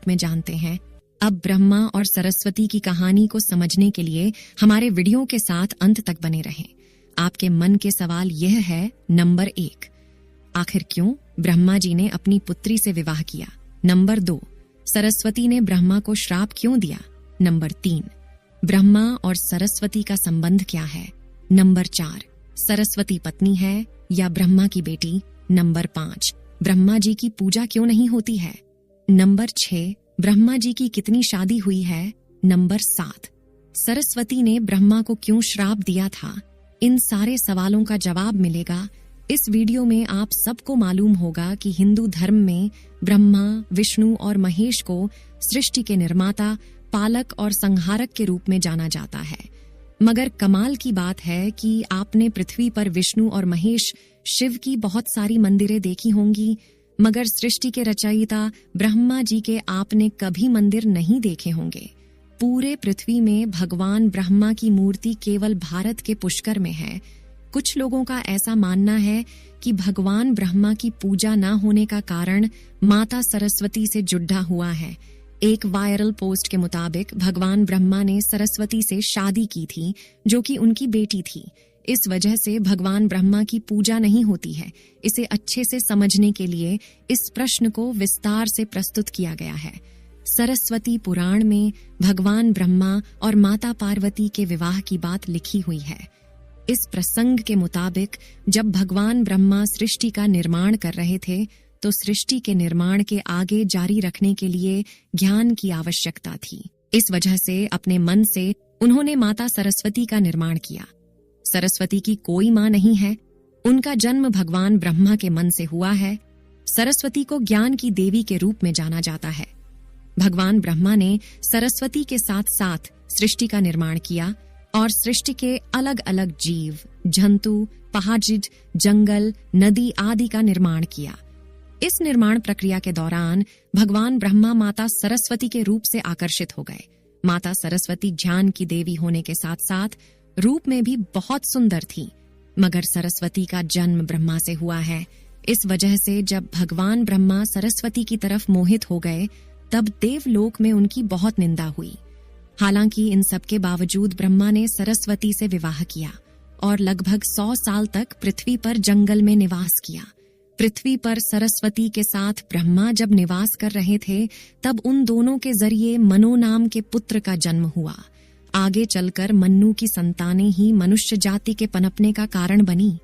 बारीक में जानते हैं। अब ब्रह्मा और सरस्वती की कहानी को समझने के लिए हमारे वीडियो के साथ अंत तक बने रहें। आपके मन के सवाल यह है, नंबर 1, आखिर क्यों ब्रह्मा जी ने अपनी पुत्री से विवाह किया? नंबर 2, सरस्वती ने ब्रह्मा को श्राप क्यों दिया? नंबर 3, ब्रह्मा और सरस्वती का संबंध क्या है? नंबर 4, सरस्वती पत्नी है या ब्रह्मा की बेटी? नंबर 5, ब्रह्मा जी की पूजा क्यों नहीं होती है? नंबर 6, ब्रह्मा जी की कितनी शादी हुई है? नंबर 7, सरस्वती ने ब्रह्मा को क्यों श्राप दिया था? इन सारे सवालों का जवाब मिलेगा इस वीडियो में। आप सबको मालूम होगा कि हिंदू धर्म में ब्रह्मा, विष्णु और महेश को सृष्टि के निर्माता, पालक और संहारक के रूप में जाना जाता है। मगर कमाल की बात है कि आपने पृथ्वी पर विष्णु और महेश, शिव की बहुत सारी मंदिरें देखी होंगी, मगर सृष्टि के रचयिता ब्रह्मा जी के आपने कभी मंदिर नहीं देखे होंगे। पूरे पृथ्वी में भगवान ब्रह्मा की मूर्ति केवल भारत के पुष्कर में है। कुछ लोगों का ऐसा मानना है कि भगवान ब्रह्मा की पूजा न होने का कारण माता सरस्वती से जुड़ा हुआ है। एक वायरल पोस्ट के मुताबिक भगवान ब्रह्मा ने सरस्वती से शादी की थी, जो कि उनकी बेटी थी। इस वजह से भगवान ब्रह्मा की पूजा नहीं होती है। इसे अच्छे से समझने के लिए इस प्रश्न को विस्तार से प्रस्तुत किया गया है। सरस्वती पुराण में भगवान ब्रह्मा और माता पार्वती के विवाह की बात लिखी हुई है। इस प्रसंग के मुताबिक जब भगवान ब्रह्मा सृष्टि का निर्माण कर रहे थे तो सृष्टि के निर्माण के आगे जारी रखने के लिए ज्ञान की आवश्यकता थी। इस वजह से अपने मन से उन्होंने माता सरस्वती का निर्माण किया। सरस्वती की कोई मां नहीं है, उनका जन्म भगवान ब्रह्मा के मन से हुआ है। सरस्वती को ज्ञान की देवी के रूप में जाना जाता है। भगवान ब्रह्मा ने सरस्वती के साथ साथ सृष्टि का निर्माण किया और सृष्टि के अलग अलग जीव, जंतु, पहाड़, जंगल, नदी आदि का निर्माण किया। इस निर्माण प्रक्रिया के दौरान भगवान ब्रह्मा माता सरस्वती के रूप से आकर्षित हो गए। माता सरस्वती ज्ञान की देवी होने के साथ साथ रूप में भी बहुत सुंदर थी, मगर सरस्वती का जन्म ब्रह्मा से हुआ है। इस वजह से जब भगवान ब्रह्मा सरस्वती की तरफ मोहित हो गए तब देवलोक में उनकी बहुत निंदा हुई। हालांकि इन सब के बावजूद ब्रह्मा ने सरस्वती से विवाह किया और लगभग 100 साल तक पृथ्वी पर जंगल में निवास किया। पृथ्वी पर सरस्वती के साथ ब्रह्मा जब निवास कर रहे थे तब उन दोनों के जरिए मनु नाम के पुत्र का जन्म हुआ। आगे चलकर मन्नु की संतानें ही मनुष्य जाति के पनपने का कारण बनी।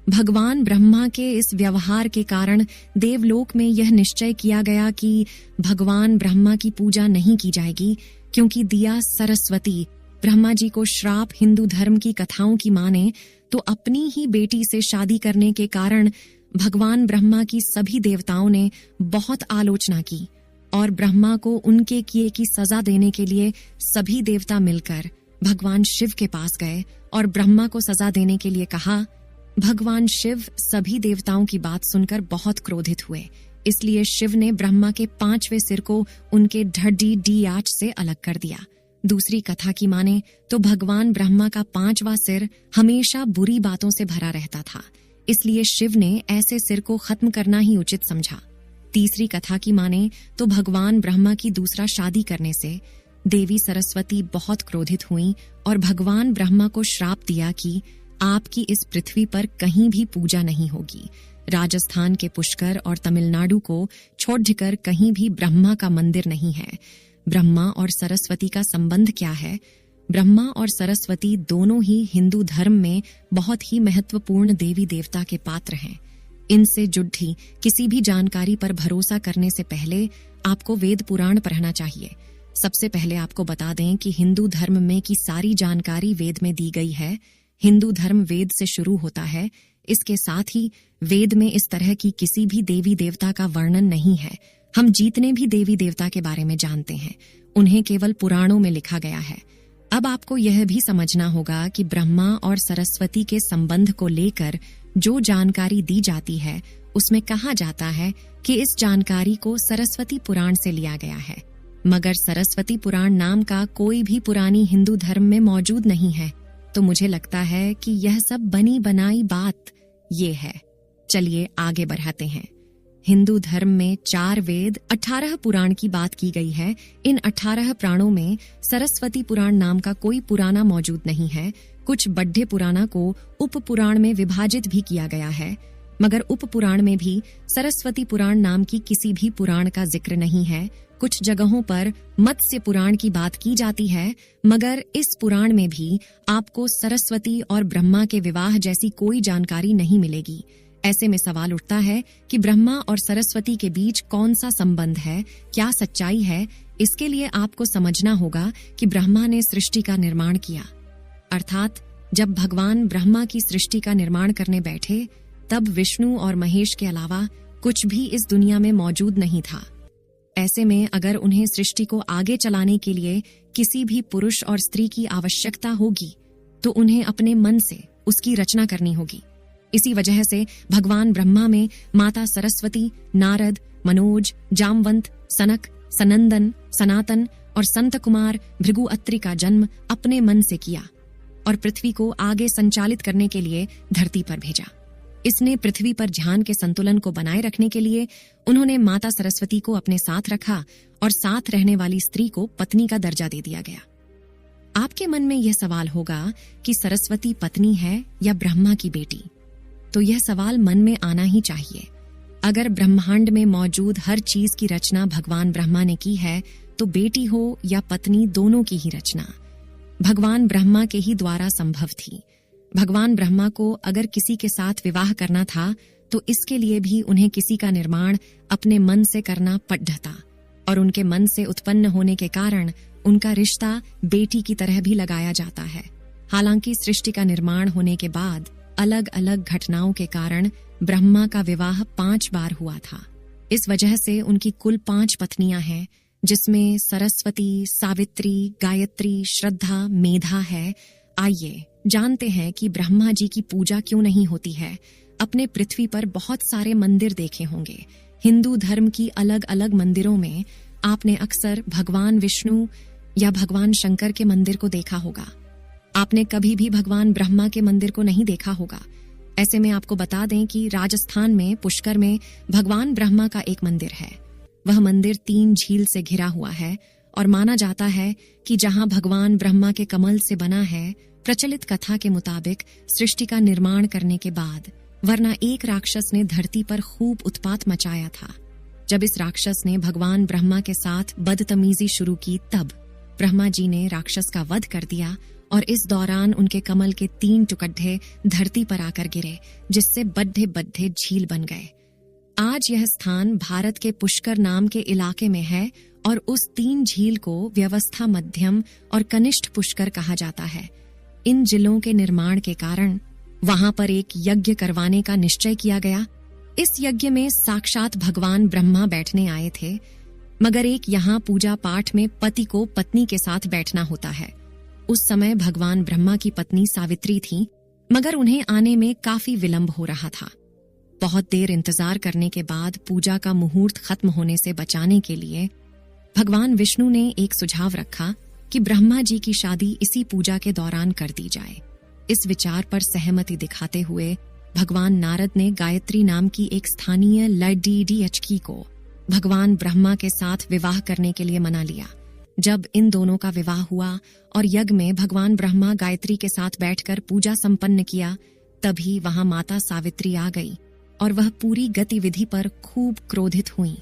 भगवान ब्रह्मा के इस व्यवहार के कारण देवलोक में यह निश्चय किया गया कि भगवान ब्रह्मा की पूजा नहीं की जाएगी, क्योंकि दिया सरस्वती ब्रह्मा जी को श्राप हिंदू धर्म की कथाओं की माने तो अपनी ही बेटी से शादी करने के कारण भगवान ब्रह्मा की सभी देवताओं ने बहुत आलोचना की और ब्रह्मा को उनके किए की सजा देने के लिए सभी देवता मिलकर भगवान शिव के पास गए और ब्रह्मा को सजा देने के लिए कहा। भगवान शिव सभी देवताओं की बात सुनकर बहुत क्रोधित हुए, इसलिए शिव ने ब्रह्मा के 5वें सिर को उनके ढड्डी डीआच से अलग कर दिया। दूसरी कथा की माने तो भगवान ब्रह्मा का 5वां सिर हमेशा बुरी बातों से भरा रहता था, इसलिए शिव ने ऐसे सिर को खत्म करना ही उचित समझा। तीसरी कथा की माने तो भगवान ब्रह्मा की दूसरा शादी करने से देवी सरस्वती बहुत क्रोधित हुई और भगवान ब्रह्मा को श्राप दिया कि आपकी इस पृथ्वी पर कहीं भी पूजा नहीं होगी। राजस्थान के पुष्कर और तमिलनाडु को छोड़कर कहीं भी ब्रह्मा का मंदिर नहीं है। ब्रह्मा और सरस्वती का संबंध क्या है? ब्रह्मा और सरस्वती दोनों ही हिंदू धर्म में बहुत ही महत्वपूर्ण देवी देवता के पात्र हैं। इनसे जुड़ी किसी भी जानकारी पर भरोसा करने से पहले आपको वेद पुराण पढ़ना चाहिए। सबसे पहले आपको बता दें कि हिंदू धर्म में की सारी जानकारी वेद में दी गई है। हिंदू धर्म वेद से शुरू होता है। इसके साथ ही वेद में इस तरह की किसी भी देवी देवता का वर्णन नहीं है। हम जितने भी देवी देवता के बारे में जानते हैं उन्हें केवल पुराणों में लिखा गया है। अब आपको यह भी समझना होगा कि ब्रह्मा और सरस्वती के संबंध को लेकर जो जानकारी दी जाती है उसमें कहा जाता है कि इस जानकारी को सरस्वती पुराण से लिया गया है, मगर सरस्वती पुराण नाम का कोई भी पुरानी हिंदू धर्म में मौजूद नहीं है। तो मुझे लगता है कि यह सब बनी बनाई बात ये है। चलिए आगे बढ़ाते हैं। हिंदू धर्म में 4 वेद, 18 पुराण की बात की गई है। इन 18 पुराणों में सरस्वती पुराण नाम का कोई पुराना मौजूद नहीं है। कुछ बड्ढे पुराणा को उप पुराण में विभाजित भी किया गया है, मगर उप पुराण में भी सरस्वती पुराण नाम की किसी भी पुराण का जिक्र नहीं है। कुछ जगहों पर मत्स्य पुराण की बात की जाती है, मगर इस पुराण में भी आपको सरस्वती और ब्रह्मा के विवाह जैसी कोई जानकारी नहीं मिलेगी। ऐसे में सवाल उठता है कि ब्रह्मा और सरस्वती के बीच कौन सा संबंध है, क्या सच्चाई है। इसके लिए आपको समझना होगा कि ब्रह्मा ने सृष्टि का निर्माण किया, अर्थात जब भगवान ब्रह्मा की सृष्टि का निर्माण करने बैठे तब विष्णु और महेश के अलावा कुछ भी इस दुनिया में मौजूद नहीं था। ऐसे में अगर उन्हें सृष्टि को आगे चलाने के लिए किसी भी पुरुष और स्त्री की आवश्यकता होगी तो उन्हें अपने मन से उसकी रचना करनी होगी। इसी वजह से भगवान ब्रह्मा में माता सरस्वती, नारद, मनोज, जामवंत, सनक, सनंदन, सनातन और संत कुमार भृगु अत्रि का जन्म अपने मन से किया और पृथ्वी को आगे संचालित करने के लिए धरती पर भेजा। इसने पृथ्वी पर ध्यान के संतुलन को बनाए रखने के लिए उन्होंने माता सरस्वती को अपने साथ रखा और साथ रहने वाली स्त्री को पत्नी का दर्जा दे दिया गया। आपके मन में यह सवाल होगा कि सरस्वती पत्नी है या ब्रह्मा की बेटी? तो यह सवाल मन में आना ही चाहिए। अगर ब्रह्मांड में मौजूद हर चीज की रचना भगवान ब्रह्मा ने की है तो बेटी हो या पत्नी, दोनों की ही रचना भगवान ब्रह्मा के ही द्वारा संभव थी। भगवान ब्रह्मा को अगर किसी के साथ विवाह करना था तो इसके लिए भी उन्हें किसी का निर्माण अपने मन से करना पड़ता और उनके मन से उत्पन्न होने के कारण उनका रिश्ता बेटी की तरह भी लगाया जाता है। हालांकि सृष्टि का निर्माण होने के बाद अलग अलग घटनाओं के कारण ब्रह्मा का विवाह 5 बार हुआ था। इस वजह से उनकी कुल 5 पत्नियां हैं, जिसमें सरस्वती, सावित्री, गायत्री, श्रद्धा, मेधा है। आइए जानते हैं कि ब्रह्मा जी की पूजा क्यों नहीं होती है। अपने पृथ्वी पर बहुत सारे मंदिर देखे होंगे। हिंदू धर्म की अलग अलग मंदिरों में आपने अक्सर भगवान विष्णु या भगवान शंकर के मंदिर को देखा होगा। आपने कभी भी भगवान ब्रह्मा के मंदिर को नहीं देखा होगा। ऐसे में आपको बता दें कि राजस्थान में पुष्कर में भगवान ब्रह्मा का एक मंदिर है। वह मंदिर 3 झील से घिरा हुआ है और माना जाता है कि जहां भगवान ब्रह्मा के कमल से बना है, प्रचलित कथा के मुताबिक सृष्टि का निर्माण करने के बाद वरना एक राक्षस ने धरती पर खूब उत्पात मचाया था। जब इस राक्षस ने भगवान ब्रह्मा के साथ बदतमीजी शुरू की तब ब्रह्मा जी ने राक्षस का वध कर दिया और इस दौरान उनके कमल के 3 टुकड़े धरती पर आकर गिरे, जिससे बड्ढे बड्ढे झील बन गए। आज यह स्थान भारत के पुष्कर नाम के इलाके में है और उस 3 झील को व्यवस्था मध्यम और कनिष्ठ पुष्कर कहा जाता है। इन जिलों के निर्माण के कारण वहां पर एक यज्ञ करवाने का निश्चय किया गया। इस यज्ञ में साक्षात भगवान ब्रह्मा बैठने आए थे, मगर एक यहाँ पूजा पाठ में पति को पत्नी के साथ बैठना होता है। उस समय भगवान ब्रह्मा की पत्नी सावित्री थी, मगर उन्हें आने में काफी विलंब हो रहा था। बहुत देर इंतजार करने के बाद पूजा का मुहूर्त खत्म होने से बचाने के लिए भगवान विष्णु ने एक सुझाव रखा कि ब्रह्मा जी की शादी इसी पूजा के दौरान कर दी जाए। इस विचार पर सहमति दिखाते हुए भगवान नारद ने गायत्री नाम की एक स्थानीय लड़की को भगवान ब्रह्मा के साथ विवाह करने के लिए मना लिया। जब इन दोनों का विवाह हुआ और यज्ञ में भगवान ब्रह्मा गायत्री के साथ बैठकर पूजा संपन्न किया, तभी वहां माता सावित्री आ गई और वह पूरी गतिविधि पर खूब क्रोधित हुई।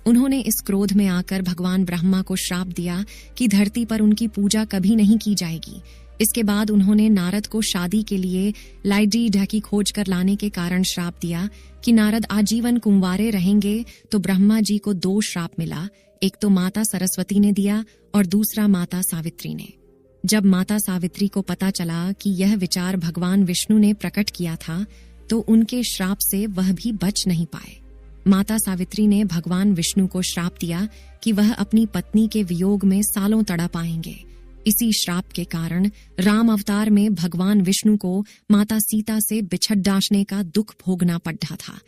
उन्होंने इस क्रोध में आकर भगवान ब्रह्मा को श्राप दिया कि धरती पर उनकी पूजा कभी नहीं की जाएगी। इसके बाद उन्होंने नारद को शादी के लिए लाइडी ढकी खोज कर लाने के कारण श्राप दिया कि नारद आजीवन कुंवारे रहेंगे। तो ब्रह्मा जी को 2 श्राप मिला, एक तो माता सरस्वती ने दिया और दूसरा माता सावित्री ने। जब माता सावित्री को पता चला कि यह विचार भगवान विष्णु ने प्रकट किया था तो उनके श्राप से वह भी बच नहीं पाए। माता सावित्री ने भगवान विष्णु को श्राप दिया कि वह अपनी पत्नी के वियोग में सालों तड़प आएंगे। इसी श्राप के कारण राम अवतार में भगवान विष्णु को माता सीता से बिछड़ डांचने का दुख भोगना पड़ा था।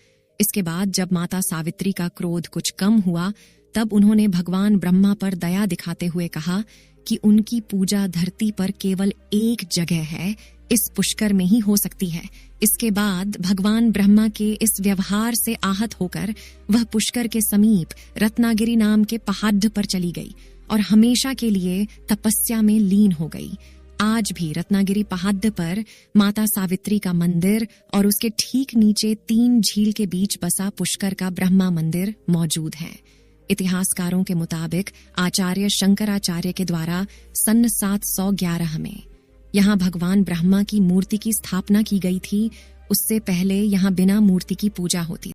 इसके बाद जब माता सावित्री का क्रोध कुछ कम हुआ तब उन्होंने भगवान ब्रह्मा पर दया दिखाते हुए कहा कि उनकी पूजा धरती पर केवल एक जगह है, इस पुष्कर में ही हो सकती है। इसके बाद भगवान ब्रह्मा के इस व्यवहार से आहत होकर वह पुष्कर के समीप रत्नागिरी नाम के पहाड़ पर चली गई और हमेशा के लिए तपस्या में लीन हो गई। आज भी रत्नागिरी पहाड़ पर माता सावित्री का मंदिर और उसके ठीक नीचे 3 झील के बीच बसा पुष्कर का ब्रह्मा मंदिर मौजूद है। इतिहासकारों के मुताबिक आचार्य शंकराचार्य के द्वारा सन 711 में यहाँ भगवान ब्रह्मा की मूर्ति की स्थापना की गई थी। उससे पहले यहाँ बिना मूर्ति की पूजा होती